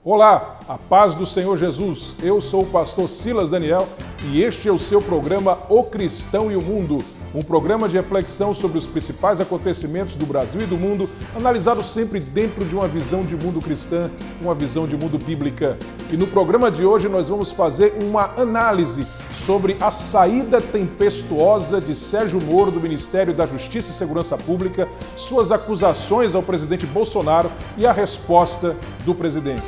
Olá, a paz do Senhor Jesus. Eu sou o pastor Silas Daniel e este é o seu programa O Cristão e o Mundo, um programa de reflexão sobre os principais acontecimentos do Brasil e do mundo, analisado sempre dentro de uma visão de mundo cristã, uma visão de mundo bíblica. E no programa de hoje nós vamos fazer uma análise sobre a saída tempestuosa de Sérgio Moro do Ministério da Justiça e Segurança Pública, suas acusações ao presidente Bolsonaro e a resposta do presidente.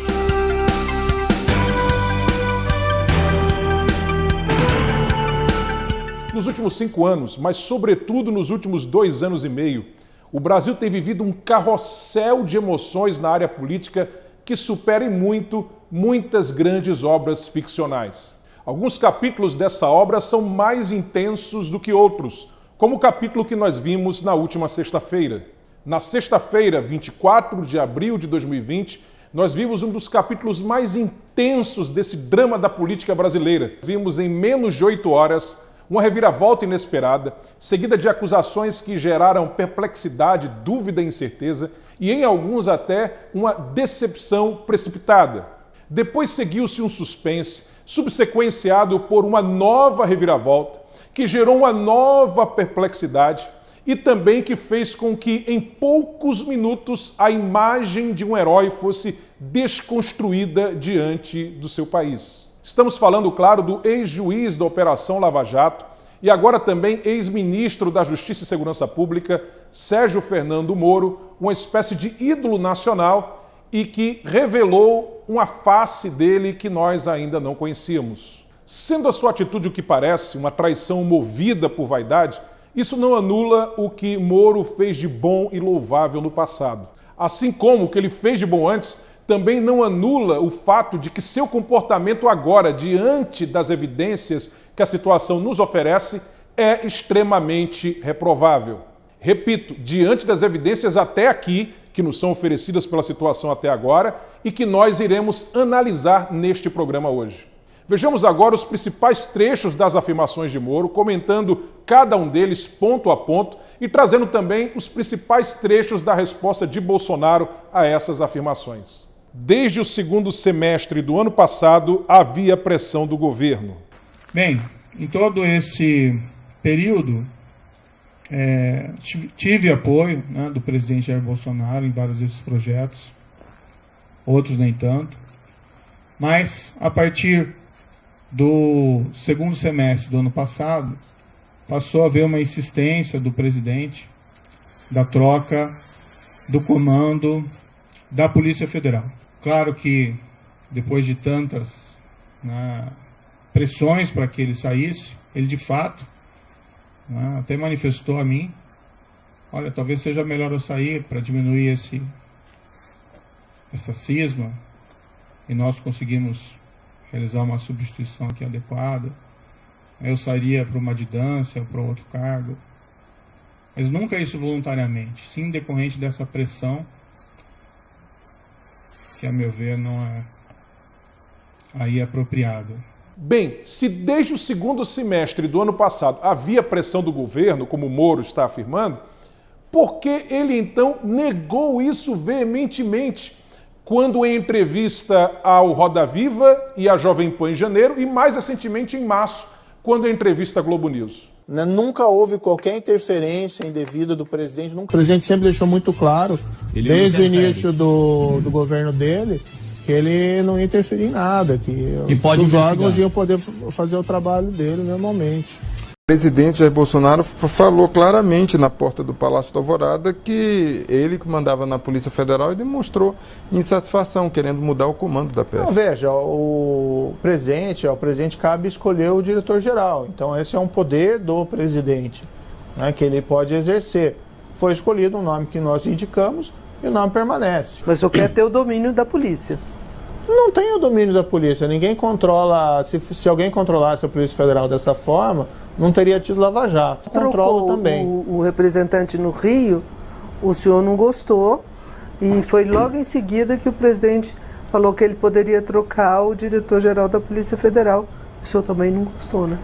Nos últimos 5 anos, mas sobretudo nos últimos 2 anos e meio, o Brasil tem vivido um carrossel de emoções na área política que supera em muito muitas grandes obras ficcionais. Alguns capítulos dessa obra são mais intensos do que outros, como o capítulo que nós vimos na última sexta-feira. Na sexta-feira, 24 de abril de 2020, nós vimos um dos capítulos mais intensos desse drama da política brasileira. Vimos em menos de 8 horas uma reviravolta inesperada, seguida de acusações que geraram perplexidade, dúvida e incerteza, e em alguns até uma decepção precipitada. Depois seguiu-se um suspense, subsequenciado por uma nova reviravolta, que gerou uma nova perplexidade e também que fez com que, em poucos minutos, a imagem de um herói fosse desconstruída diante do seu país. Estamos falando, claro, do ex-juiz da Operação Lava Jato e agora também ex-ministro da Justiça e Segurança Pública, Sérgio Fernando Moro, uma espécie de ídolo nacional e que revelou uma face dele que nós ainda não conhecíamos. Sendo a sua atitude o que parece, uma traição movida por vaidade, isso não anula o que Moro fez de bom e louvável no passado. Assim como o que ele fez de bom antes, também não anula o fato de que seu comportamento agora, diante das evidências que a situação nos oferece, é extremamente reprovável. Repito, diante das evidências até aqui, que nos são oferecidas pela situação até agora e que nós iremos analisar neste programa hoje. Vejamos agora os principais trechos das afirmações de Moro, comentando cada um deles ponto a ponto e trazendo também os principais trechos da resposta de Bolsonaro a essas afirmações. Desde o segundo semestre do ano passado, havia pressão do governo. Bem, em todo esse período, tive apoio, do presidente Jair Bolsonaro em vários desses projetos, outros nem tanto, mas a partir do segundo semestre do ano passado, passou a haver uma insistência do presidente da troca do comando da Polícia Federal. Claro que, depois de tantas pressões para que ele saísse, ele de fato até manifestou a mim, olha, talvez seja melhor eu sair para diminuir essa cisma, e nós conseguimos realizar uma substituição aqui adequada. Eu sairia para uma adjudância, para outro cargo, mas nunca isso voluntariamente, sim decorrente dessa pressão, que, a meu ver, não é aí apropriado. Bem, se desde o segundo semestre do ano passado havia pressão do governo, como o Moro está afirmando, por que ele então negou isso veementemente quando em entrevista ao Roda Viva e à Jovem Pan em janeiro e mais recentemente em março, quando em entrevista à Globo News? Nunca houve qualquer interferência indevida do presidente. O presidente sempre deixou muito claro, desde o início do governo dele, que ele não ia interferir em nada, que os órgãos iam poder fazer o trabalho dele normalmente. O presidente Jair Bolsonaro falou claramente na porta do Palácio da Alvorada que ele que mandava na Polícia Federal e demonstrou insatisfação, querendo mudar o comando da PF. Não, veja, ao presidente cabe escolher o diretor-geral. Então esse é um poder do presidente, que ele pode exercer. Foi escolhido um nome que nós indicamos e o nome permanece. Mas eu quero ter o domínio da polícia. Não tem o domínio da polícia, ninguém controla. Se alguém controlasse a Polícia Federal dessa forma, não teria tido Lava Jato. Controla também. O representante no Rio, o senhor não gostou, e foi logo em seguida que o presidente falou que ele poderia trocar o diretor-geral da Polícia Federal. O senhor também não gostou, né?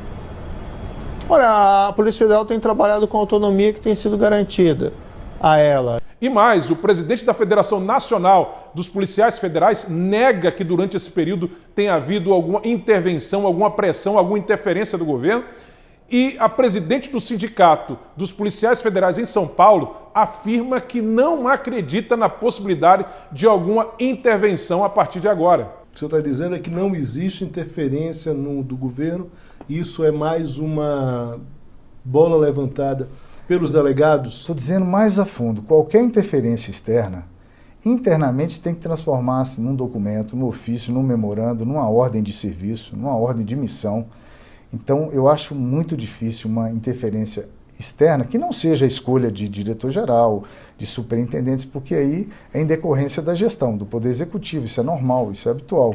Olha, a Polícia Federal tem trabalhado com a autonomia que tem sido garantida a ela. E mais, o presidente da Federação Nacional dos Policiais Federais nega que durante esse período tenha havido alguma intervenção, alguma pressão, alguma interferência do governo. E a presidente do Sindicato dos Policiais Federais em São Paulo afirma que não acredita na possibilidade de alguma intervenção a partir de agora. O que você está dizendo é que não existe interferência do governo, isso é mais uma bola levantada pelos delegados? Estou dizendo mais a fundo, qualquer interferência externa, internamente tem que transformar-se num documento, num ofício, num memorando, numa ordem de serviço, numa ordem de missão. Então, eu acho muito difícil uma interferência externa que não seja a escolha de diretor-geral, de superintendentes, porque aí é em decorrência da gestão, do Poder Executivo, isso é normal, isso é habitual.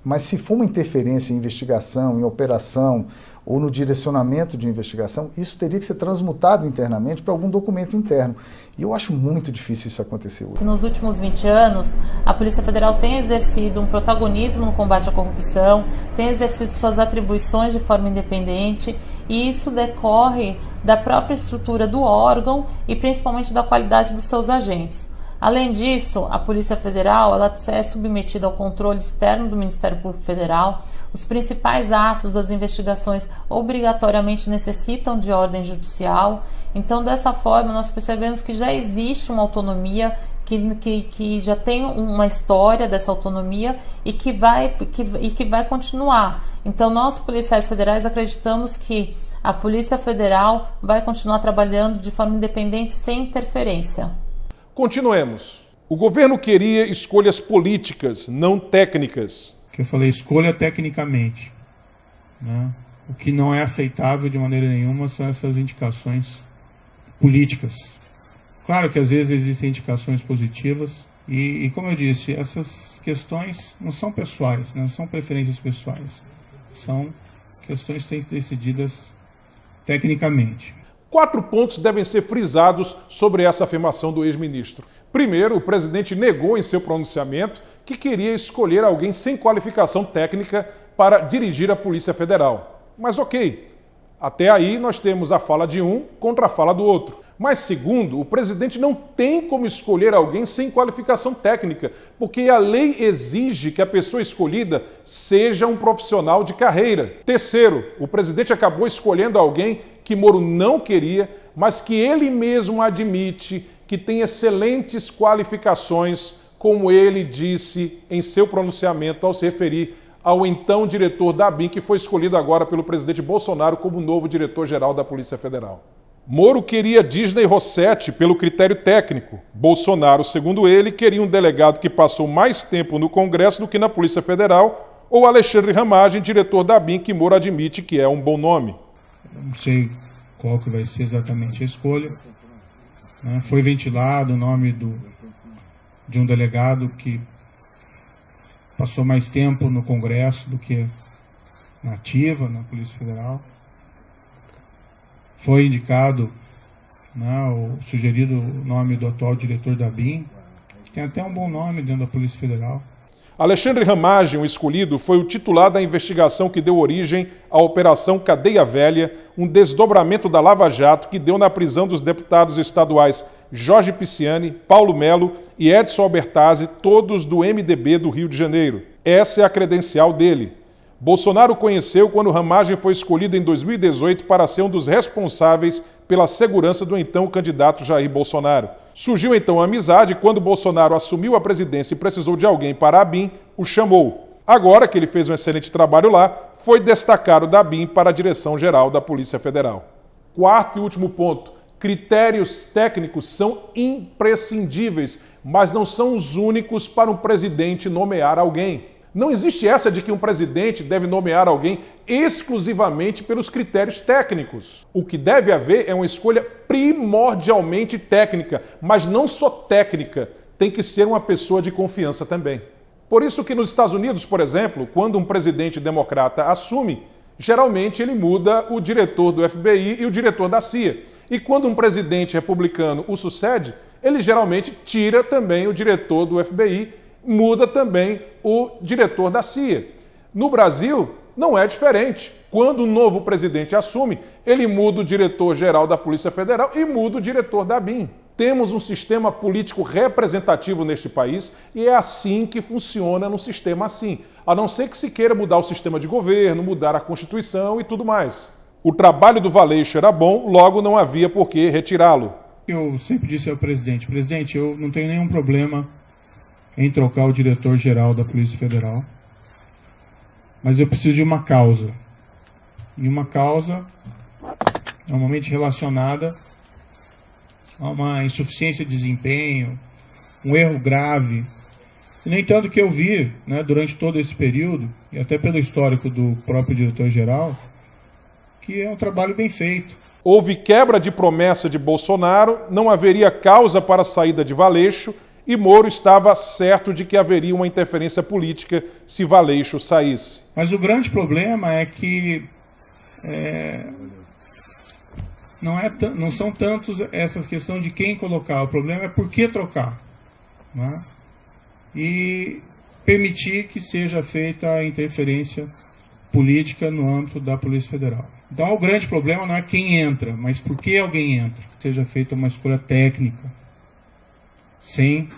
Mas se for uma interferência em investigação, em operação, ou no direcionamento de investigação, isso teria que ser transmutado internamente para algum documento interno. E eu acho muito difícil isso acontecer hoje. Nos últimos 20 anos, a Polícia Federal tem exercido um protagonismo no combate à corrupção, tem exercido suas atribuições de forma independente, e isso decorre da própria estrutura do órgão e principalmente da qualidade dos seus agentes. Além disso, a Polícia Federal ela é submetida ao controle externo do Ministério Público Federal. Os principais atos das investigações obrigatoriamente necessitam de ordem judicial. Então, dessa forma, nós percebemos que já existe uma autonomia, que já tem uma história dessa autonomia e que vai continuar. Então, nós, policiais federais, acreditamos que a Polícia Federal vai continuar trabalhando de forma independente, sem interferência. Continuemos. O governo queria escolhas políticas, não técnicas. Que eu falei, escolha tecnicamente, né? O que não é aceitável de maneira nenhuma são essas indicações políticas. Claro que às vezes existem indicações positivas e como eu disse, essas questões não são pessoais, não são preferências pessoais. São questões que têm que ser decididas tecnicamente. 4 pontos devem ser frisados sobre essa afirmação do ex-ministro. Primeiro, o presidente negou em seu pronunciamento que queria escolher alguém sem qualificação técnica para dirigir a Polícia Federal. Mas ok, até aí nós temos a fala de um contra a fala do outro. Mas segundo, o presidente não tem como escolher alguém sem qualificação técnica, porque a lei exige que a pessoa escolhida seja um profissional de carreira. Terceiro, o presidente acabou escolhendo alguém que Moro não queria, mas que ele mesmo admite que tem excelentes qualificações, como ele disse em seu pronunciamento ao se referir ao então diretor da ABIN, que foi escolhido agora pelo presidente Bolsonaro como novo diretor-geral da Polícia Federal. Moro queria Disney Rossetti pelo critério técnico. Bolsonaro, segundo ele, queria um delegado que passou mais tempo no Congresso do que na Polícia Federal, ou Alexandre Ramagem, diretor da ABIN, que Moro admite que é um bom nome. Não sei qual que vai ser exatamente a escolha. Foi ventilado o nome de um delegado que passou mais tempo no Congresso do que na ativa, na Polícia Federal. Foi indicado, sugerido o nome do atual diretor da ABIN, que tem até um bom nome dentro da Polícia Federal. Alexandre Ramagem, o escolhido, foi o titular da investigação que deu origem à Operação Cadeia Velha, um desdobramento da Lava Jato que deu na prisão dos deputados estaduais Jorge Pisciani, Paulo Melo e Edson Albertazzi, todos do MDB do Rio de Janeiro. Essa é a credencial dele. Bolsonaro conheceu quando Ramagem foi escolhido em 2018 para ser um dos responsáveis pela segurança do então candidato Jair Bolsonaro. Surgiu então a amizade quando Bolsonaro assumiu a presidência e precisou de alguém para a ABIN, o chamou. Agora que ele fez um excelente trabalho lá, foi destacado da ABIN para a Direção-Geral da Polícia Federal. 4º e último ponto. Critérios técnicos são imprescindíveis, mas não são os únicos para um presidente nomear alguém. Não existe essa de que um presidente deve nomear alguém exclusivamente pelos critérios técnicos. O que deve haver é uma escolha primordialmente técnica, mas não só técnica, tem que ser uma pessoa de confiança também. Por isso que nos Estados Unidos, por exemplo, quando um presidente democrata assume, geralmente ele muda o diretor do FBI e o diretor da CIA. E quando um presidente republicano o sucede, ele geralmente tira também o diretor do FBI, muda também o diretor da CIA. No Brasil, não é diferente. Quando um novo presidente assume, ele muda o diretor-geral da Polícia Federal e muda o diretor da ABIN. Temos um sistema político representativo neste país e é assim que funciona num sistema assim. A não ser que se queira mudar o sistema de governo, mudar a Constituição e tudo mais. O trabalho do Valeixo era bom, logo não havia por que retirá-lo. Eu sempre disse ao presidente, eu não tenho nenhum problema em trocar o diretor-geral da Polícia Federal, mas eu preciso de uma causa. E uma causa normalmente relacionada a uma insuficiência de desempenho, um erro grave. No entanto, o que eu vi, né, durante todo esse período, e até pelo histórico do próprio diretor-geral, que é um trabalho bem feito. Houve quebra de promessa de Bolsonaro, não haveria causa para a saída de Valeixo e Moro estava certo de que haveria uma interferência política se Valeixo saísse. Mas o grande problema é que não são tantos essa questão de quem colocar, o problema é por que trocar, né? E permitir que seja feita a interferência política no âmbito da Polícia Federal. Então o grande problema não é quem entra, mas por que alguém entra. Seja feita uma escolha técnica, sem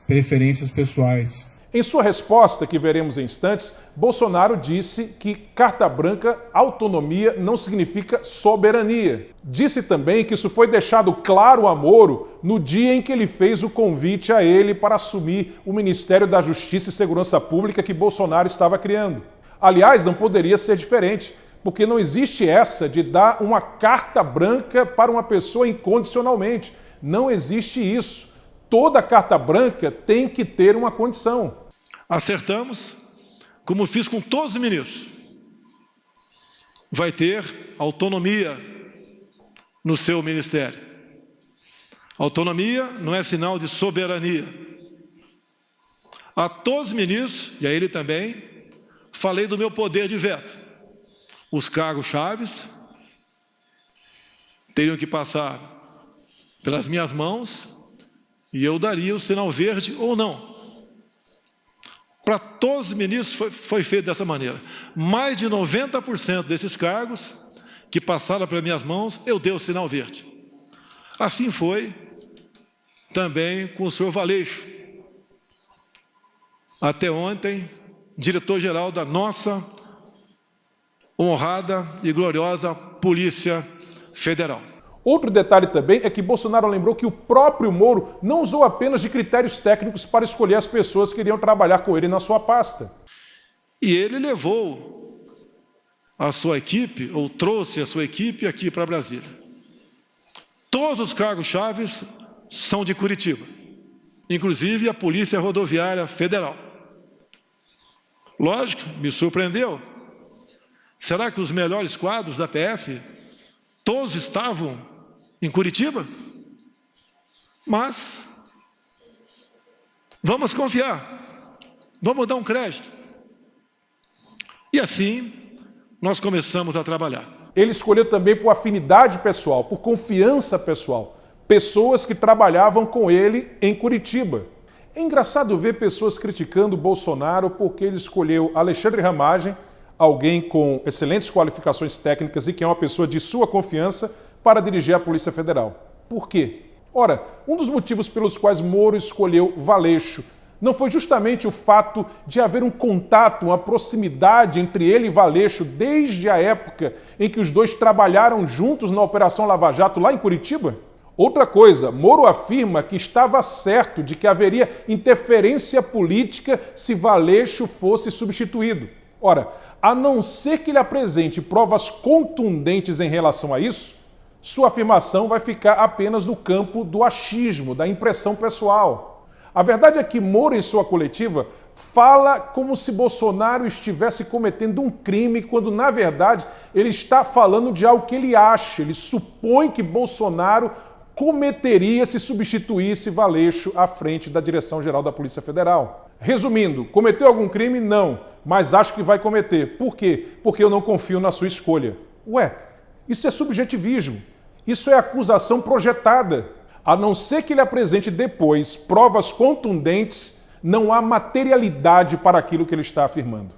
preferências pessoais. Em sua resposta, que veremos em instantes, Bolsonaro disse que carta branca, autonomia, não significa soberania. Disse também que isso foi deixado claro a Moro no dia em que ele fez o convite a ele para assumir o Ministério da Justiça e Segurança Pública que Bolsonaro estava criando. Aliás, não poderia ser diferente, porque não existe essa de dar uma carta branca para uma pessoa incondicionalmente. Não existe isso. Toda carta branca tem que ter uma condição. Acertamos, como fiz com todos os ministros. Vai ter autonomia no seu ministério. Autonomia não é sinal de soberania. A todos os ministros, e a ele também, falei do meu poder de veto. Os cargos-chaves teriam que passar pelas minhas mãos e eu daria o sinal verde ou não. Para todos os ministros foi feito dessa maneira. Mais de 90% desses cargos que passaram pelas minhas mãos, eu dei o sinal verde. Assim foi também com o senhor Valeixo. Até ontem, diretor-geral da nossa honrada e gloriosa Polícia Federal. Outro detalhe também é que Bolsonaro lembrou que o próprio Moro não usou apenas de critérios técnicos para escolher as pessoas que iriam trabalhar com ele na sua pasta. E ele levou a sua equipe, ou trouxe a sua equipe aqui para Brasília. Todos os cargos-chave são de Curitiba, inclusive a Polícia Rodoviária Federal. Lógico, me surpreendeu. Será que os melhores quadros da PF, todos estavam em Curitiba? Mas vamos confiar, vamos dar um crédito. E assim, nós começamos a trabalhar. Ele escolheu também por afinidade pessoal, por confiança pessoal, pessoas que trabalhavam com ele em Curitiba. É engraçado ver pessoas criticando Bolsonaro porque ele escolheu Alexandre Ramagem, alguém com excelentes qualificações técnicas e que é uma pessoa de sua confiança, para dirigir a Polícia Federal. Por quê? Ora, um dos motivos pelos quais Moro escolheu Valeixo não foi justamente o fato de haver um contato, uma proximidade entre ele e Valeixo desde a época em que os dois trabalharam juntos na Operação Lava Jato lá em Curitiba? Outra coisa, Moro afirma que estava certo de que haveria interferência política se Valeixo fosse substituído. Ora, a não ser que ele apresente provas contundentes em relação a isso, sua afirmação vai ficar apenas no campo do achismo, da impressão pessoal. A verdade é que Moro, em sua coletiva, fala como se Bolsonaro estivesse cometendo um crime, quando, na verdade, ele está falando de algo que ele acha. Ele supõe que Bolsonaro cometeria se substituísse Valeixo à frente da Direção-Geral da Polícia Federal. Resumindo, cometeu algum crime? Não, mas acho que vai cometer. Por quê? Porque eu não confio na sua escolha. Ué, isso é subjetivismo. Isso é acusação projetada. A não ser que ele apresente depois provas contundentes, não há materialidade para aquilo que ele está afirmando.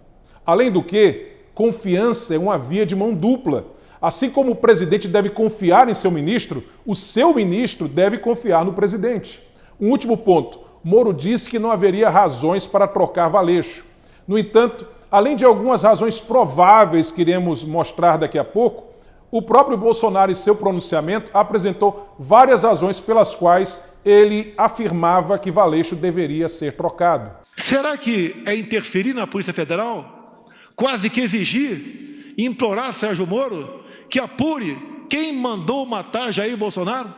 Além do que, confiança é uma via de mão dupla. Assim como o presidente deve confiar em seu ministro, o seu ministro deve confiar no presidente. Um último ponto. Moro disse que não haveria razões para trocar Valeixo. No entanto, além de algumas razões prováveis que iremos mostrar daqui a pouco, o próprio Bolsonaro, em seu pronunciamento, apresentou várias razões pelas quais ele afirmava que Valeixo deveria ser trocado. Será que é interferir na Polícia Federal? Quase que exigir e implorar Sérgio Moro que apure quem mandou matar Jair Bolsonaro?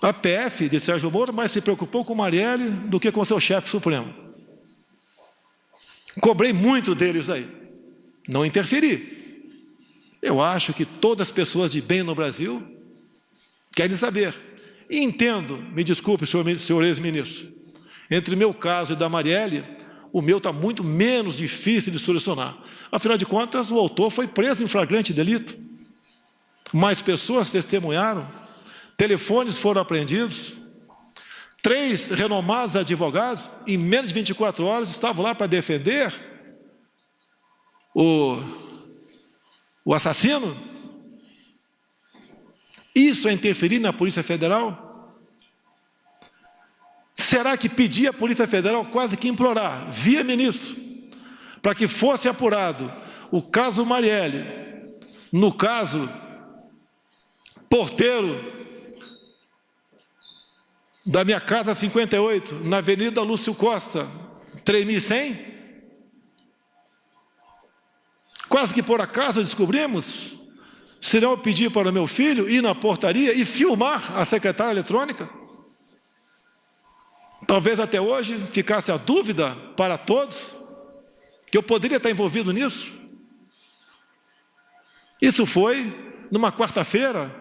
A PF de Sérgio Moro mais se preocupou com Marielle do que com seu chefe supremo. Cobrei muito deles aí. Não interferi. Eu acho que todas as pessoas de bem no Brasil querem saber. E entendo, me desculpe, senhor ex-ministro, entre meu caso e da Marielle, o meu está muito menos difícil de solucionar. Afinal de contas, o autor foi preso em flagrante delito. Mais pessoas testemunharam, telefones foram apreendidos, 3 renomados advogados, em menos de 24 horas, estavam lá para defender o assassino. Isso é interferir na Polícia Federal? Será que pedir à Polícia Federal, quase que implorar, via ministro, para que fosse apurado o caso Marielle, no caso porteiro da minha casa 58, na Avenida Lúcio Costa, 3100? Quase que por acaso descobrimos, se não pedir para o meu filho ir na portaria e filmar a secretária eletrônica. Talvez até hoje ficasse a dúvida para todos que eu poderia estar envolvido nisso. Isso foi numa quarta-feira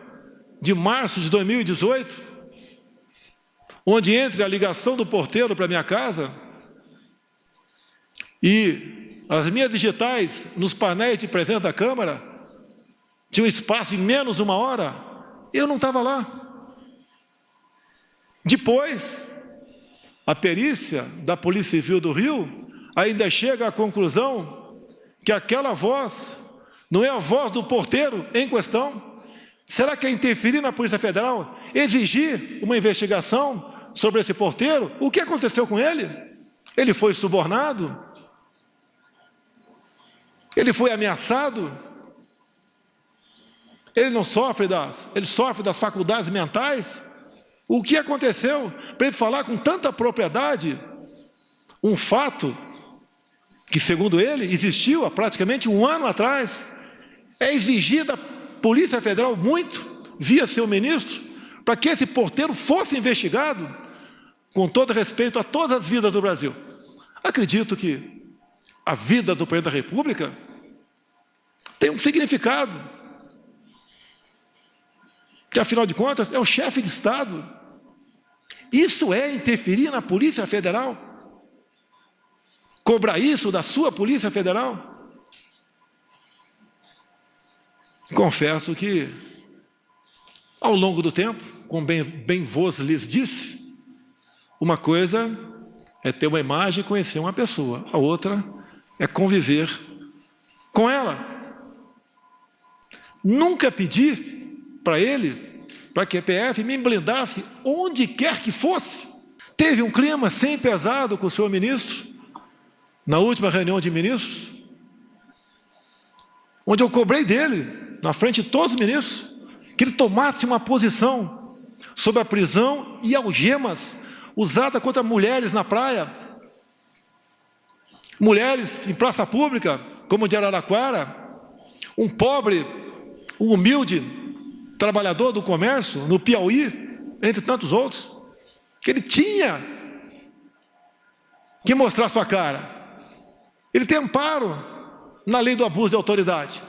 de março de 2018, onde entre a ligação do porteiro para a minha casa e as minhas digitais nos painéis de presença da Câmara tinha um espaço em menos de 1 hora, eu não estava lá. Depois, a perícia da Polícia Civil do Rio ainda chega à conclusão que aquela voz não é a voz do porteiro em questão. Será que é interferir na Polícia Federal? Exigir uma investigação sobre esse porteiro? O que aconteceu com ele? Ele foi subornado? Ele foi ameaçado? Ele sofre das faculdades mentais? O que aconteceu para ele falar com tanta propriedade um fato que, segundo ele, existiu há praticamente 1 ano atrás? É exigir da Polícia Federal muito, via seu ministro, para que esse porteiro fosse investigado, com todo respeito a todas as vidas do Brasil. Acredito que a vida do presidente da República tem um significado, que afinal de contas é o chefe de Estado. Isso é interferir na Polícia Federal? Cobrar isso da sua Polícia Federal? Confesso que, ao longo do tempo, como bem vos lhes disse, uma coisa é ter uma imagem e conhecer uma pessoa, a outra é conviver com ela. Nunca pedi para ele, para que a PF me blindasse onde quer que fosse. Teve um clima sem pesado com o senhor ministro, na última reunião de ministros, onde eu cobrei dele, na frente de todos os ministros, que ele tomasse uma posição sobre a prisão e algemas usada contra mulheres na praia, mulheres em praça pública, como de Araraquara, um pobre, um humilde trabalhador do comércio no Piauí, entre tantos outros, que ele tinha que mostrar sua cara. Ele tem amparo na lei do abuso de autoridade.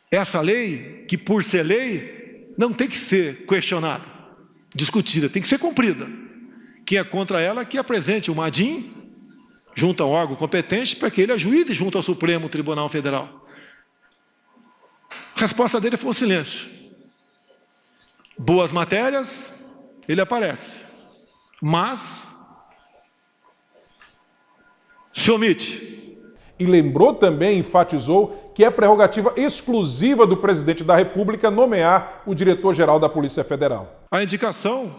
Essa lei, que por ser lei, não tem que ser questionada, discutida, tem que ser cumprida. Quem é contra ela, que apresente uma ADIM junto ao órgão competente para que ele ajuize junto ao Supremo Tribunal Federal. A resposta dele foi o silêncio. Boas matérias, ele aparece, mas se omite. E lembrou também, enfatizou, que é prerrogativa exclusiva do presidente da República nomear o diretor-geral da Polícia Federal. A indicação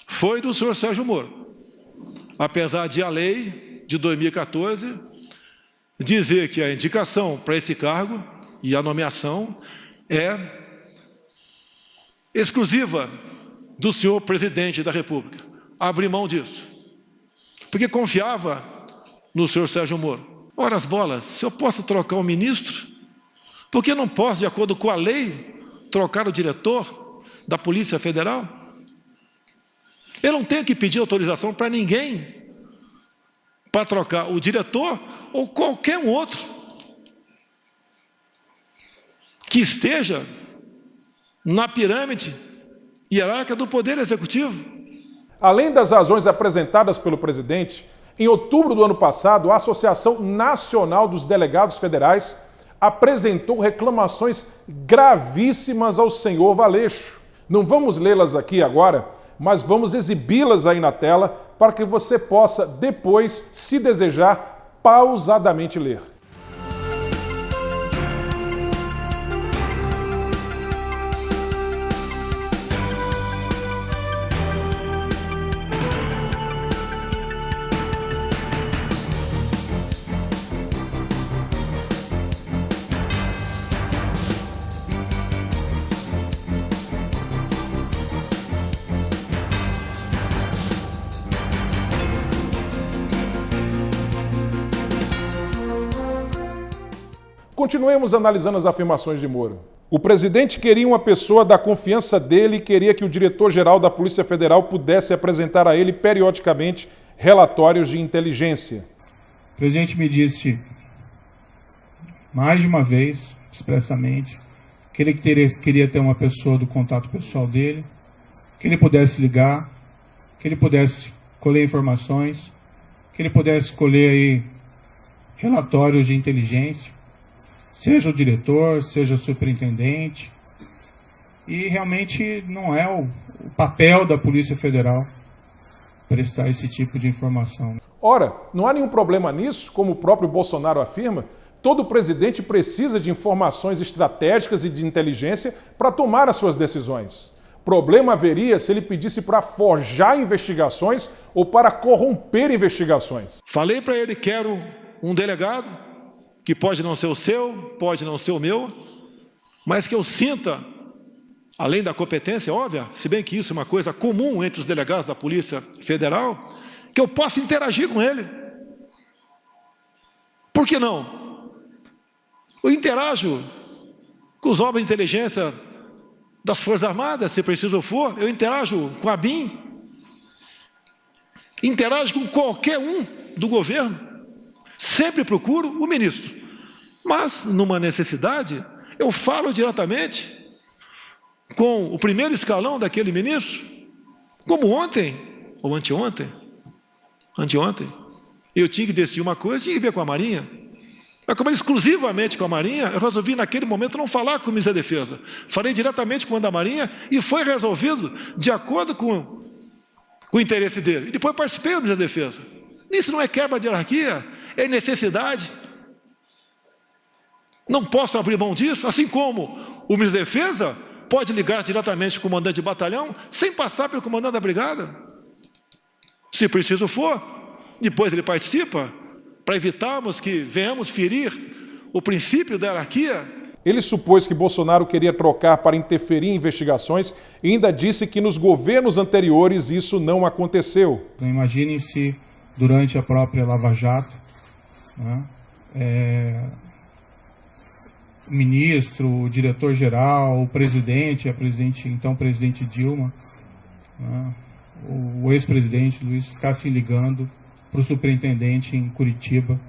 foi do senhor Sérgio Moro, apesar de a lei de 2014 dizer que a indicação para esse cargo e a nomeação é exclusiva do senhor presidente da República. Abri mão disso, porque confiava no senhor Sérgio Moro. Ora as bolas, se eu posso trocar o ministro, por que não posso, de acordo com a lei, trocar o diretor da Polícia Federal? Eu não tenho que pedir autorização para ninguém para trocar o diretor ou qualquer um outro que esteja na pirâmide hierárquica do Poder Executivo. Além das razões apresentadas pelo presidente, em outubro do ano passado, a Associação Nacional dos Delegados Federais apresentou reclamações gravíssimas ao senhor Valeixo. Não vamos lê-las aqui agora, mas vamos exibi-las aí na tela para que você possa depois, se desejar, pausadamente ler. Continuemos analisando as afirmações de Moro. O presidente queria uma pessoa da confiança dele e queria que o diretor-geral da Polícia Federal pudesse apresentar a ele periodicamente relatórios de inteligência. O presidente me disse mais de uma vez, expressamente, que ele queria ter uma pessoa do contato pessoal dele, que ele pudesse ligar, que ele pudesse colher informações, que ele pudesse colher aí relatórios de inteligência, seja o diretor, seja o superintendente, e realmente não é o papel da Polícia Federal prestar esse tipo de informação. Ora, não há nenhum problema nisso, como o próprio Bolsonaro afirma. Todo presidente precisa de informações estratégicas e de inteligência para tomar as suas decisões. Problema haveria se ele pedisse para forjar investigações ou para corromper investigações. Falei para ele que quero um delegado, que pode não ser o seu, pode não ser o meu, mas que eu sinta, além da competência óbvia, se bem que isso é uma coisa comum entre os delegados da Polícia Federal, que eu possa interagir com ele. Por que não? Eu interajo com os órgãos de inteligência das Forças Armadas, se preciso for, eu interajo com a BIM, interajo com qualquer um do governo, sempre procuro o ministro. Mas, numa necessidade, eu falo diretamente com o primeiro escalão daquele ministro, como ontem, ou anteontem, eu tinha que decidir uma coisa, tinha que ver com a Marinha. Mas como era exclusivamente com a Marinha, eu resolvi naquele momento não falar com o ministro da Defesa. Falei diretamente com o da Marinha e foi resolvido de acordo com o interesse dele. E depois participei do ministro da Defesa. Isso não é quebra de hierarquia, é necessidade. Não posso abrir mão disso, assim como o ministro da Defesa pode ligar diretamente ao comandante de batalhão sem passar pelo comandante da brigada. Se preciso for, depois ele participa, para evitarmos que venhamos ferir o princípio da hierarquia. Ele supôs que Bolsonaro queria trocar para interferir em investigações e ainda disse que nos governos anteriores isso não aconteceu. Imaginem se durante a própria Lava Jato, né, o ministro, o diretor-geral, o presidente, então presidente Dilma, né, o ex-presidente Luiz ficassem ligando para o superintendente em Curitiba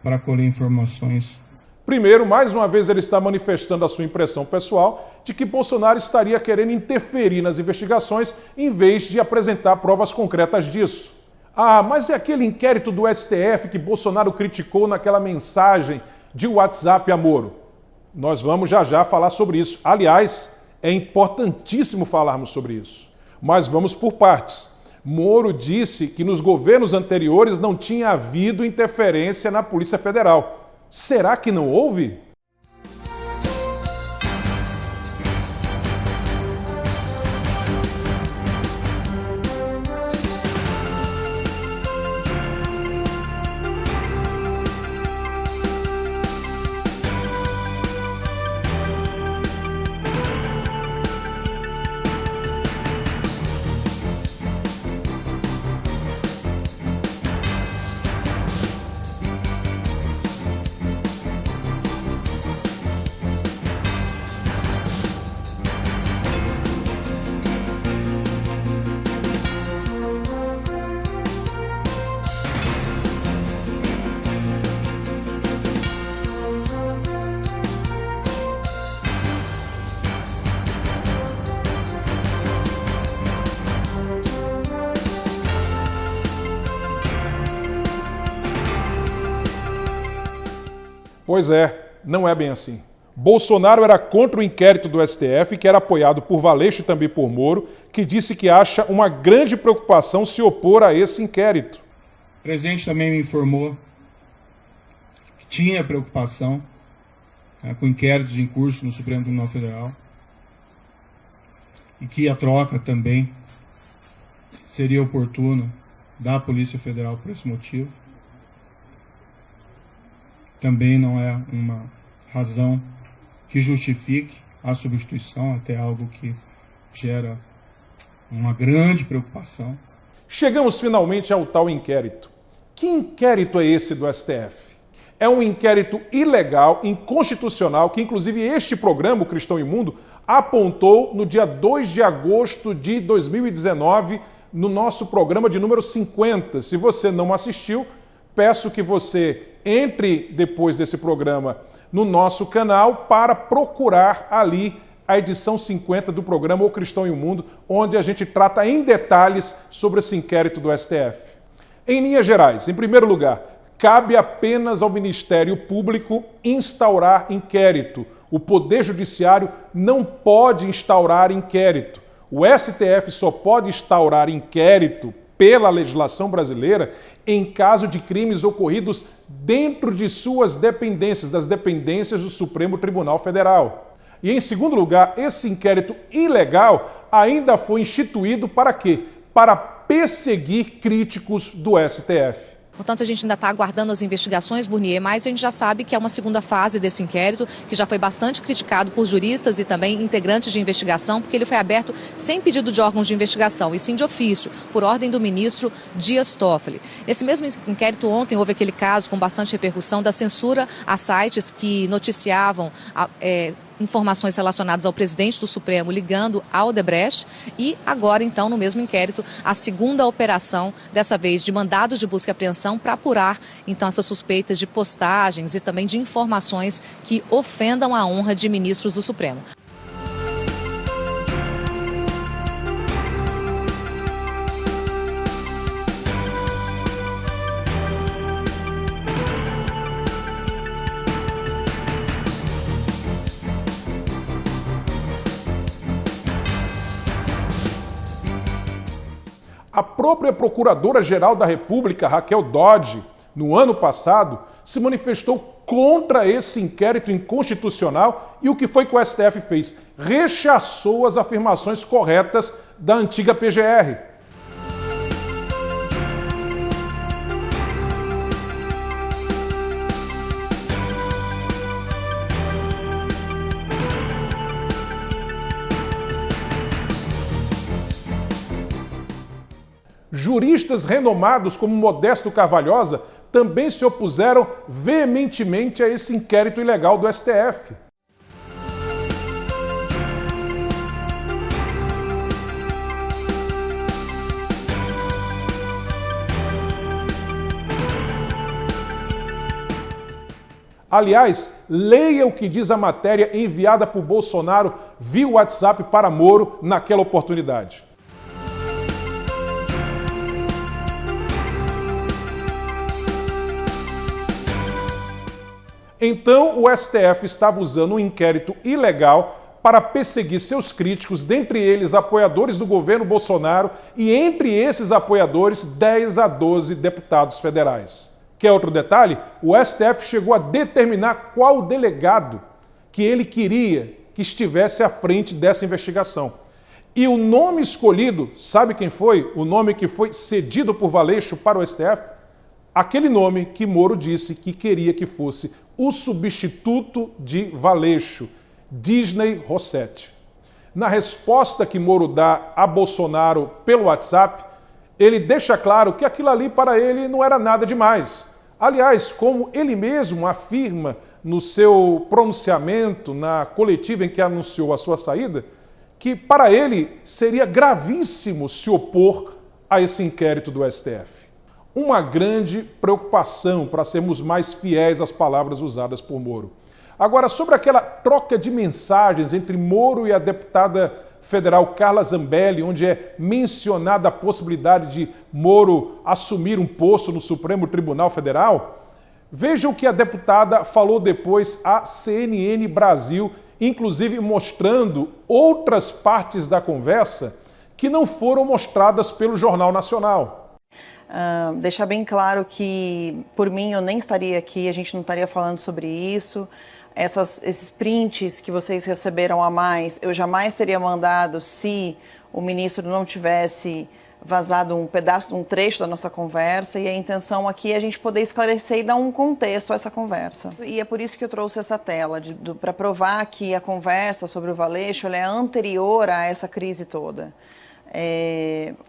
para colher informações. Primeiro, mais uma vez ele está manifestando a sua impressão pessoal de que Bolsonaro estaria querendo interferir nas investigações em vez de apresentar provas concretas disso. Ah, mas é aquele inquérito do STF que Bolsonaro criticou naquela mensagem de WhatsApp a Moro. Nós vamos já falar sobre isso. Aliás, é importantíssimo falarmos sobre isso. Mas vamos por partes. Moro disse que nos governos anteriores não tinha havido interferência na Polícia Federal. Será que não houve? Pois é, não é bem assim. Bolsonaro era contra o inquérito do STF, que era apoiado por Valeixo e também por Moro, que disse que acha uma grande preocupação se opor a esse inquérito. O presidente também me informou que tinha preocupação com inquéritos em curso no Supremo Tribunal Federal e que a troca também seria oportuna da Polícia Federal por esse motivo. Também não é uma razão que justifique a substituição, até algo que gera uma grande preocupação. Chegamos finalmente ao tal inquérito. Que inquérito é esse do STF? É um inquérito ilegal, inconstitucional, que inclusive este programa, o Cristão Imundo, apontou no dia 2 de agosto de 2019, no nosso programa de número 50. Se você não assistiu, peço que você entre depois desse programa no nosso canal para procurar ali a edição 50 do programa O Cristão e o Mundo, onde a gente trata em detalhes sobre esse inquérito do STF. Em linhas gerais, em primeiro lugar, cabe apenas ao Ministério Público instaurar inquérito. O Poder Judiciário não pode instaurar inquérito. O STF só pode instaurar inquérito pela legislação brasileira em caso de crimes ocorridos dentro de suas dependências, das dependências do Supremo Tribunal Federal. E, em segundo lugar, esse inquérito ilegal ainda foi instituído para quê? Para perseguir críticos do STF. Portanto, a gente ainda está aguardando as investigações, Burnier, mas a gente já sabe que é uma segunda fase desse inquérito, que já foi bastante criticado por juristas e também integrantes de investigação, porque ele foi aberto sem pedido de órgãos de investigação, e sim de ofício, por ordem do ministro Dias Toffoli. Nesse mesmo inquérito, ontem, houve aquele caso com bastante repercussão da censura a sites que noticiavam informações relacionadas ao presidente do Supremo ligando ao Odebrecht e agora, então, no mesmo inquérito, a segunda operação, dessa vez de mandados de busca e apreensão para apurar, então, essas suspeitas de postagens e também de informações que ofendam a honra de ministros do Supremo. A própria Procuradora-Geral da República, Raquel Dodge, no ano passado, se manifestou contra esse inquérito inconstitucional e o que foi que o STF fez? Rechaçou as afirmações corretas da antiga PGR. Juristas renomados como Modesto Carvalhosa também se opuseram veementemente a esse inquérito ilegal do STF. Aliás, leia o que diz a matéria enviada por Bolsonaro via WhatsApp para Moro naquela oportunidade. Então, o STF estava usando um inquérito ilegal para perseguir seus críticos, dentre eles apoiadores do governo Bolsonaro e entre esses apoiadores 10 a 12 deputados federais. Quer outro detalhe? O STF chegou a determinar qual delegado que ele queria que estivesse à frente dessa investigação. E o nome escolhido, sabe quem foi? O nome que foi cedido por Valeixo para o STF? Aquele nome que Moro disse que queria que fosse o substituto de Valeixo, Disney Rossetti. Na resposta que Moro dá a Bolsonaro pelo WhatsApp, ele deixa claro que aquilo ali para ele não era nada demais. Aliás, como ele mesmo afirma no seu pronunciamento na coletiva em que anunciou a sua saída, que para ele seria gravíssimo se opor a esse inquérito do STF. Uma grande preocupação, para sermos mais fiéis às palavras usadas por Moro. Agora, sobre aquela troca de mensagens entre Moro e a deputada federal Carla Zambelli, onde é mencionada a possibilidade de Moro assumir um posto no Supremo Tribunal Federal, veja o que a deputada falou depois à CNN Brasil, inclusive mostrando outras partes da conversa que não foram mostradas pelo Jornal Nacional. Deixar bem claro que, por mim, eu nem estaria aqui, a gente não estaria falando sobre isso. Esses prints que vocês receberam a mais, eu jamais teria mandado se o ministro não tivesse vazado um pedaço, um trecho da nossa conversa, e a intenção aqui é a gente poder esclarecer e dar um contexto a essa conversa. E é por isso que eu trouxe essa tela, para provar que a conversa sobre o Valeixo ela é anterior a essa crise toda.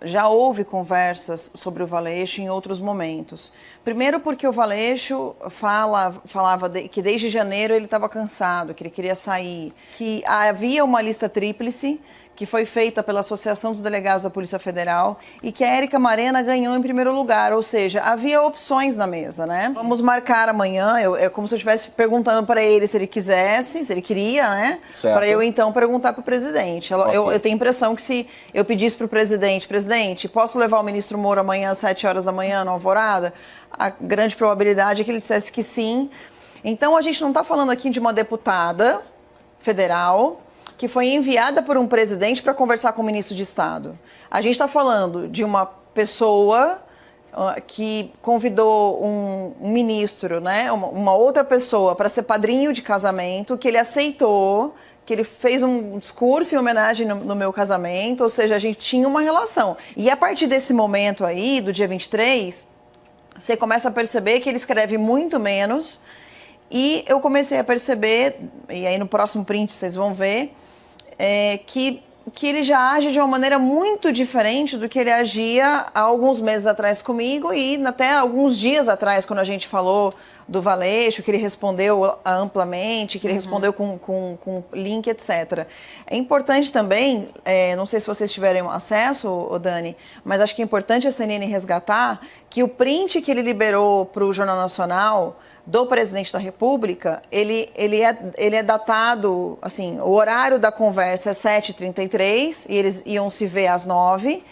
Já houve conversas sobre o Valeixo em outros momentos. Primeiro porque o Valeixo falava que desde janeiro ele estava cansado, que ele queria sair, que havia uma lista tríplice que foi feita pela Associação dos Delegados da Polícia Federal e que a Érica Marena ganhou em primeiro lugar, ou seja, havia opções na mesa, né? Vamos marcar amanhã, é como se eu estivesse perguntando para ele se ele quisesse, se ele queria, né? Para eu então perguntar para o presidente. Okay. Eu tenho a impressão que se eu pedisse para o presidente, posso levar o ministro Moro amanhã às 7 horas da manhã na Alvorada? A grande probabilidade é que ele dissesse que sim. Então a gente não está falando aqui de uma deputada federal que foi enviada por um presidente para conversar com o ministro de Estado. A gente está falando de uma pessoa que convidou um ministro, né, uma outra pessoa para ser padrinho de casamento, que ele aceitou, que ele fez um discurso em homenagem no meu casamento, ou seja, a gente tinha uma relação. E a partir desse momento aí, do dia 23, você começa a perceber que ele escreve muito menos, e eu comecei a perceber, e aí no próximo print vocês vão ver, que ele já age de uma maneira muito diferente do que ele agia há alguns meses atrás comigo e até alguns dias atrás, quando a gente falou do Valeixo, que ele respondeu amplamente, que ele respondeu com link, etc. É importante também, não sei se vocês tiverem acesso, Dani, mas acho que é importante a CNN resgatar que o print que ele liberou para o Jornal Nacional do presidente da República, ele é datado, assim, o horário da conversa é 7h33 e eles iam se ver às 9h,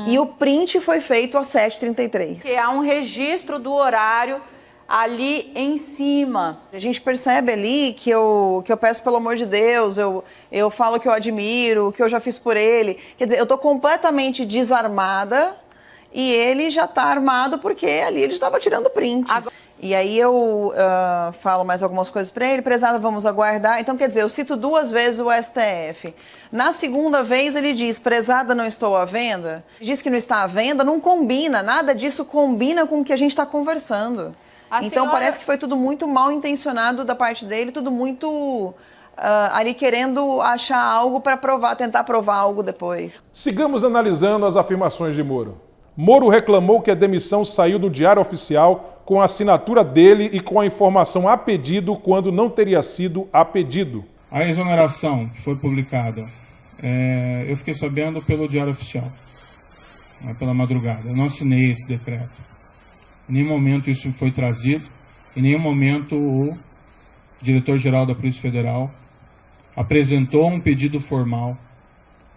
e o print foi feito às 7h33. Que há um registro do horário ali em cima. A gente percebe ali que eu peço pelo amor de Deus, eu falo que eu admiro, que eu já fiz por ele. Quer dizer, eu estou completamente desarmada e ele já está armado porque ali ele estava tirando print. E aí eu falo mais algumas coisas para ele, prezada, vamos aguardar. Então, quer dizer, eu cito 2 vezes o STF. Na segunda vez ele diz, prezada, não estou à venda. Ele diz que não está à venda, não combina, nada disso combina com o que a gente está conversando. Então parece que foi tudo muito mal intencionado da parte dele, tudo muito ali querendo achar algo para provar, tentar provar algo depois. Sigamos analisando as afirmações de Moro. Moro reclamou que a demissão saiu do Diário Oficial com a assinatura dele e com a informação a pedido quando não teria sido a pedido. A exoneração que foi publicada, eu fiquei sabendo pelo Diário Oficial, pela madrugada. Eu não assinei esse decreto. Em nenhum momento isso foi trazido, em nenhum momento o diretor-geral da Polícia Federal apresentou um pedido formal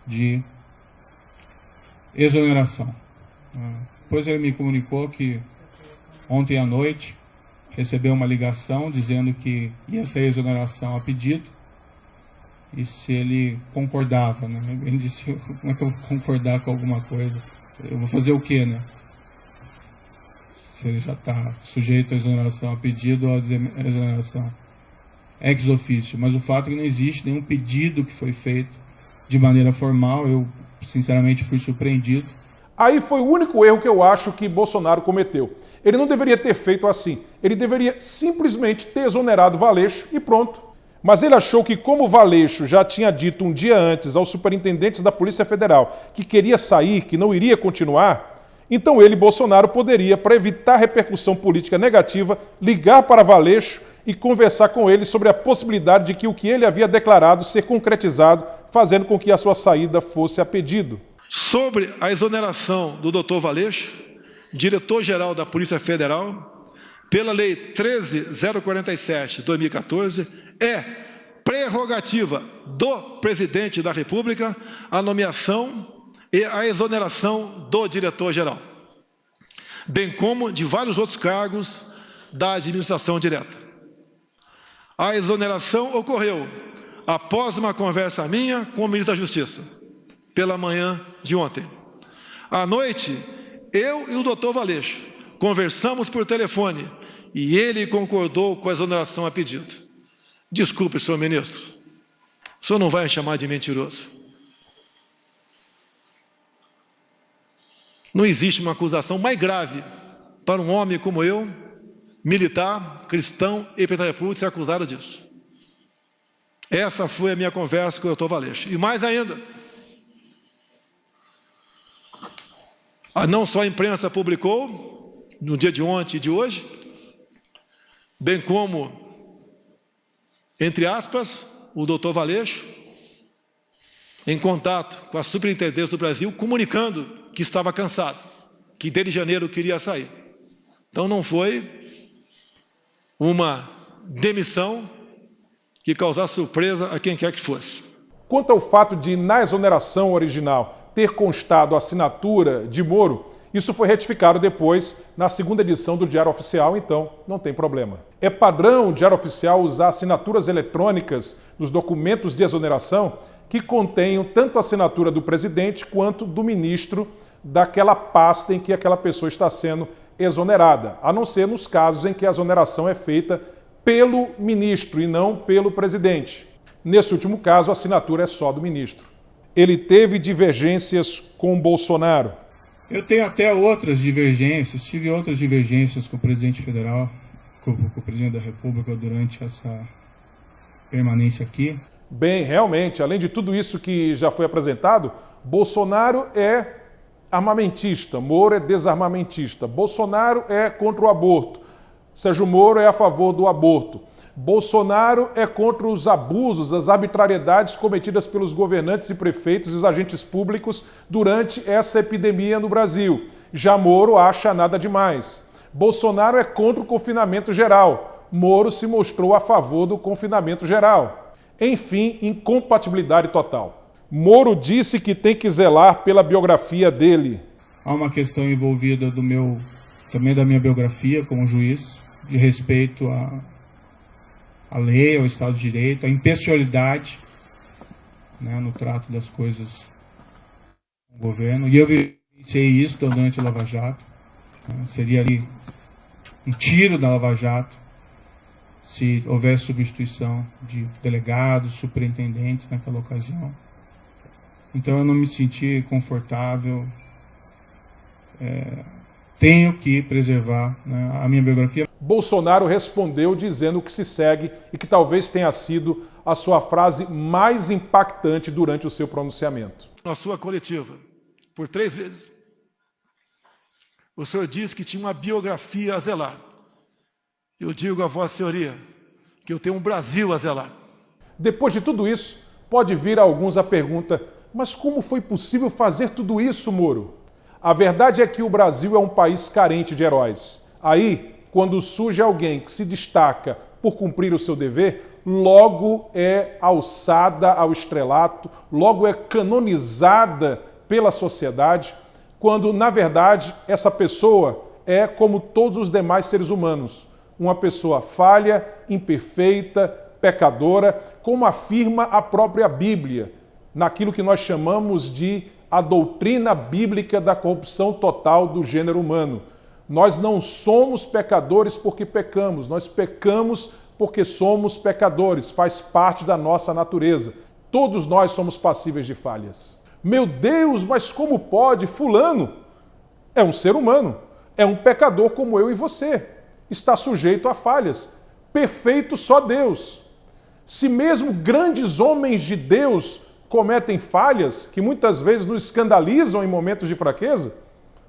de exoneração. Depois ele me comunicou que ontem à noite recebeu uma ligação dizendo que ia ser exoneração a pedido e se ele concordava, né? Ele disse, como é que eu vou concordar com alguma coisa? Eu vou fazer o quê, né? Se ele já está sujeito à exoneração, a pedido ou à exoneração ex officio. Mas o fato é que não existe nenhum pedido que foi feito de maneira formal. Eu, sinceramente, fui surpreendido. Aí foi o único erro que eu acho que Bolsonaro cometeu. Ele não deveria ter feito assim. Ele deveria simplesmente ter exonerado Valeixo e pronto. Mas ele achou que, como Valeixo já tinha dito um dia antes aos superintendentes da Polícia Federal que queria sair, que não iria continuar, então ele, Bolsonaro, poderia, para evitar repercussão política negativa, ligar para Valeixo e conversar com ele sobre a possibilidade de que o que ele havia declarado ser concretizado, fazendo com que a sua saída fosse a pedido. Sobre a exoneração do Dr. Valeixo, diretor-geral da Polícia Federal, pela Lei 13.047 de 2014, é prerrogativa do Presidente da República a nomeação e a exoneração do diretor-geral, bem como de vários outros cargos da administração direta. A exoneração ocorreu após uma conversa minha com o ministro da Justiça, pela manhã de ontem. À noite, eu e o doutor Valeixo conversamos por telefone e ele concordou com a exoneração a pedido. Desculpe, senhor ministro, o senhor não vai me chamar de mentiroso. Não existe uma acusação mais grave para um homem como eu, militar, cristão e presidente da República, ser acusado disso. Essa foi a minha conversa com o doutor Valeixo. E mais ainda, não só a imprensa publicou, no dia de ontem e de hoje, bem como, entre aspas, o doutor Valeixo, em contato com a Superintendência do Brasil, comunicando que estava cansado, que desde janeiro queria sair. Então não foi uma demissão que causasse surpresa a quem quer que fosse. Quanto ao fato de, na exoneração original, ter constado a assinatura de Moro, isso foi retificado depois na segunda edição do Diário Oficial, então não tem problema. É padrão Diário Oficial usar assinaturas eletrônicas nos documentos de exoneração que contenham tanto a assinatura do presidente quanto do ministro daquela pasta em que aquela pessoa está sendo exonerada, a não ser nos casos em que a exoneração é feita pelo ministro e não pelo presidente. Nesse último caso, a assinatura é só do ministro. Ele teve divergências com Bolsonaro. Eu tenho até outras divergências, tive outras divergências com o presidente federal, com o presidente da República durante essa permanência aqui. Bem, realmente, além de tudo isso que já foi apresentado, Bolsonaro é armamentista, Moro é desarmamentista, Bolsonaro é contra o aborto, Sérgio Moro é a favor do aborto, Bolsonaro é contra os abusos, as arbitrariedades cometidas pelos governantes e prefeitos e os agentes públicos durante essa epidemia no Brasil. Já Moro acha nada demais. Bolsonaro é contra o confinamento geral, Moro se mostrou a favor do confinamento geral. Enfim, incompatibilidade total. Moro disse que tem que zelar pela biografia dele. Há uma questão envolvida também da minha biografia como juiz, de respeito à lei, ao Estado de Direito, à impessoalidade, né, no trato das coisas com o governo. E eu vivenciei isso durante a Lava Jato. Né, seria ali um tiro da Lava Jato se houvesse substituição de delegados, superintendentes naquela ocasião. Então eu não me senti confortável, tenho que preservar, né, a minha biografia. Bolsonaro respondeu dizendo que se segue e que talvez tenha sido a sua frase mais impactante durante o seu pronunciamento. Na sua coletiva, por 3 vezes, o senhor disse que tinha uma biografia a zelar. Eu digo a Vossa Senhoria que eu tenho um Brasil a zelar. Depois de tudo isso, pode vir a alguns a pergunta: mas como foi possível fazer tudo isso, Moro? A verdade é que o Brasil é um país carente de heróis. Aí, quando surge alguém que se destaca por cumprir o seu dever, logo é alçada ao estrelato, logo é canonizada pela sociedade, quando, na verdade, essa pessoa é como todos os demais seres humanos. Uma pessoa falha, imperfeita, pecadora, como afirma a própria Bíblia, naquilo que nós chamamos de a doutrina bíblica da corrupção total do gênero humano. Nós não somos pecadores porque pecamos, nós pecamos porque somos pecadores, faz parte da nossa natureza. Todos nós somos passíveis de falhas. Meu Deus, mas como pode? Fulano é um ser humano, é um pecador como eu e você, está sujeito a falhas. Perfeito só Deus. Se mesmo grandes homens de Deus cometem falhas que muitas vezes nos escandalizam em momentos de fraqueza,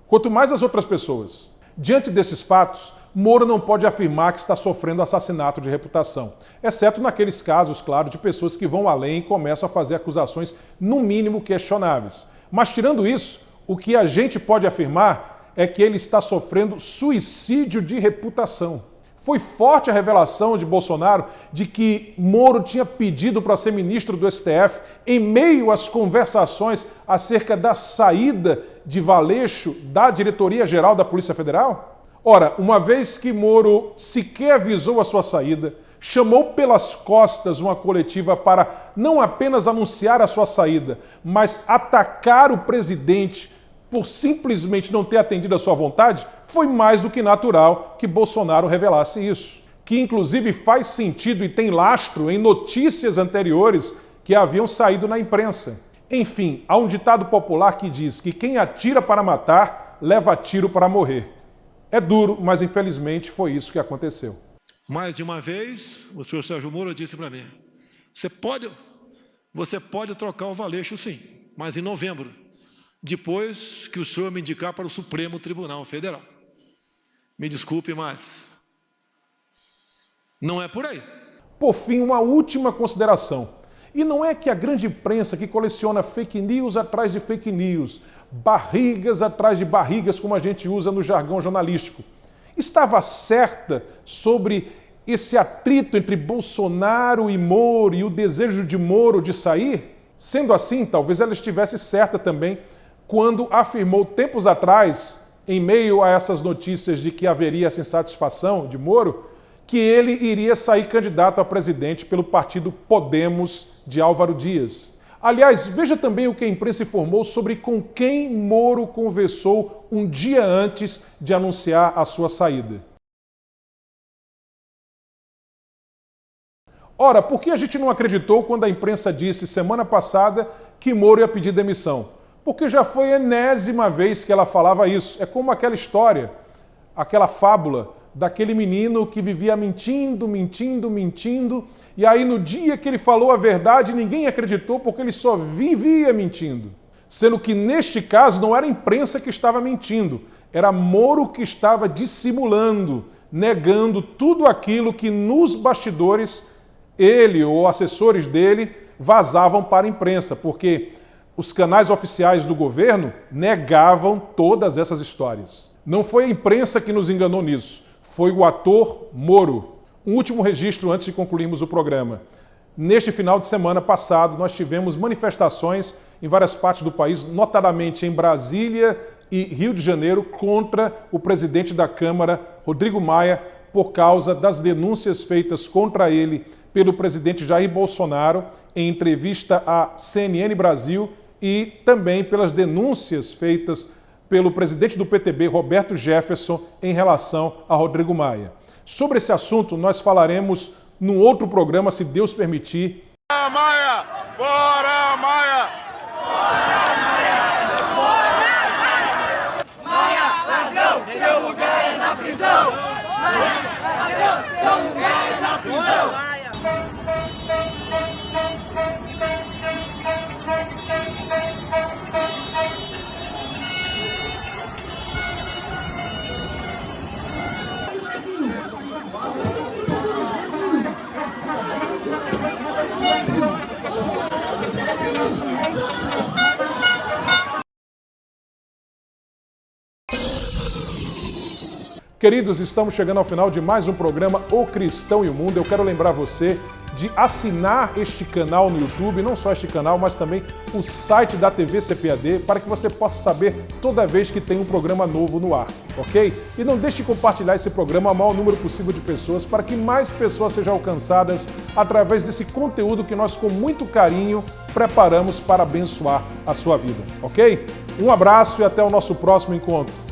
quanto mais as outras pessoas. Diante desses fatos, Moro não pode afirmar que está sofrendo assassinato de reputação, exceto naqueles casos, claro, de pessoas que vão além e começam a fazer acusações, no mínimo, questionáveis. Mas, tirando isso, o que a gente pode afirmar é que ele está sofrendo suicídio de reputação. Foi forte a revelação de Bolsonaro de que Moro tinha pedido para ser ministro do STF em meio às conversações acerca da saída de Valeixo da Diretoria-Geral da Polícia Federal? Ora, uma vez que Moro sequer avisou a sua saída, chamou pelas costas uma coletiva para não apenas anunciar a sua saída, mas atacar o presidente por simplesmente não ter atendido a sua vontade, foi mais do que natural que Bolsonaro revelasse isso. Que inclusive faz sentido e tem lastro em notícias anteriores que haviam saído na imprensa. Enfim, há um ditado popular que diz que quem atira para matar, leva tiro para morrer. É duro, mas infelizmente foi isso que aconteceu. Mais de uma vez, o senhor Sérgio Moro disse para mim, você pode trocar o Valeixo sim, mas em novembro, depois que o senhor me indicar para o Supremo Tribunal Federal. Me desculpe, mas não é por aí. Por fim, uma última consideração. E não é que a grande imprensa que coleciona fake news atrás de fake news, barrigas atrás de barrigas, como a gente usa no jargão jornalístico, estava certa sobre esse atrito entre Bolsonaro e Moro e o desejo de Moro de sair? Sendo assim, talvez ela estivesse certa também quando afirmou tempos atrás, em meio a essas notícias de que haveria essa insatisfação de Moro, que ele iria sair candidato a presidente pelo partido Podemos de Álvaro Dias. Aliás, veja também o que a imprensa informou sobre com quem Moro conversou um dia antes de anunciar a sua saída. Ora, por que a gente não acreditou quando a imprensa disse semana passada que Moro ia pedir demissão? Porque já foi a enésima vez que ela falava isso. É como aquela história, aquela fábula daquele menino que vivia mentindo, e aí no dia que ele falou a verdade, ninguém acreditou porque ele só vivia mentindo. Sendo que neste caso não era a imprensa que estava mentindo, era Moro que estava dissimulando, negando tudo aquilo que nos bastidores ele ou assessores dele vazavam para a imprensa, porque os canais oficiais do governo negavam todas essas histórias. Não foi a imprensa que nos enganou nisso, foi o ator Moro. Um último registro antes de concluirmos o programa. Neste final de semana passado, nós tivemos manifestações em várias partes do país, notadamente em Brasília e Rio de Janeiro, contra o presidente da Câmara, Rodrigo Maia, por causa das denúncias feitas contra ele pelo presidente Jair Bolsonaro em entrevista à CNN Brasil e também pelas denúncias feitas pelo presidente do PTB, Roberto Jefferson, em relação a Rodrigo Maia. Sobre esse assunto, nós falaremos num outro programa, se Deus permitir. Fora Maia! Fora Maia! Fora Maia! Fora Maia! Maia, ladrão, seu lugar é na prisão! Maia, ladrão, seu lugar é na prisão! Queridos, estamos chegando ao final de mais um programa O Cristão e o Mundo. Eu quero lembrar você de assinar este canal no YouTube, não só este canal, mas também o site da TV CPAD, para que você possa saber toda vez que tem um programa novo no ar, ok? E não deixe de compartilhar esse programa ao maior número possível de pessoas, para que mais pessoas sejam alcançadas através desse conteúdo que nós, com muito carinho, preparamos para abençoar a sua vida, ok? Um abraço e até o nosso próximo encontro.